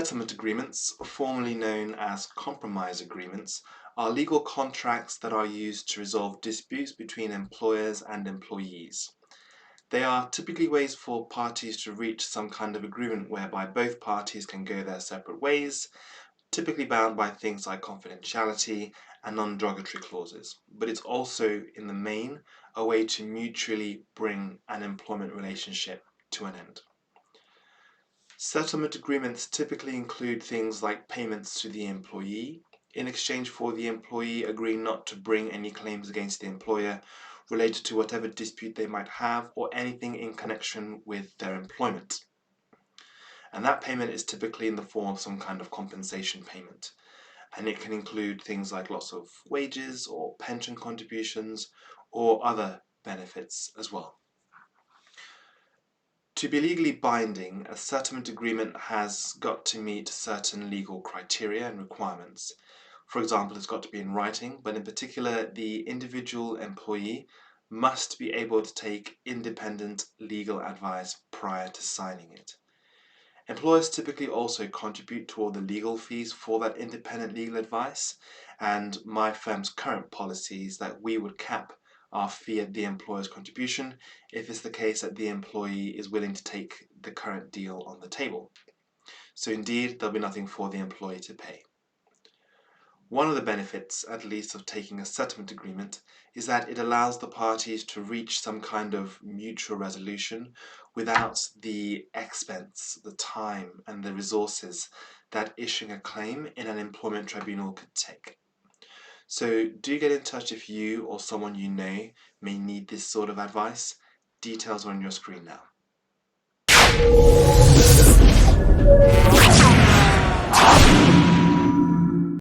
Settlement agreements, formerly known as compromise agreements, are legal contracts that are used to resolve disputes between employers and employees. They are typically ways for parties to reach some kind of agreement whereby both parties can go their separate ways, typically bound by things like confidentiality and non-derogatory clauses. But it's also, in the main, a way to mutually bring an employment relationship to an end. Settlement agreements typically include things like payments to the employee in exchange for the employee agreeing not to bring any claims against the employer related to whatever dispute they might have or anything in connection with their employment. And that payment is typically in the form of some kind of compensation payment. And it can include things like lots of wages or pension contributions or other benefits as well. To be legally binding, a settlement agreement has got to meet certain legal criteria and requirements. For example, it's got to be in writing, but in particular, the individual employee must be able to take independent legal advice prior to signing it. Employers typically also contribute toward the legal fees for that independent legal advice, and my firm's current policy is that we would cap our fee at the employer's contribution if it's the case that the employee is willing to take the current deal on the table. So indeed, there'll be nothing for the employee to pay. One of the benefits, at least, of taking a settlement agreement is that it allows the parties to reach some kind of mutual resolution without the expense, the time and the resources that issuing a claim in an employment tribunal could take. So do get in touch if you or someone you know may need this sort of advice. Details are on your screen now.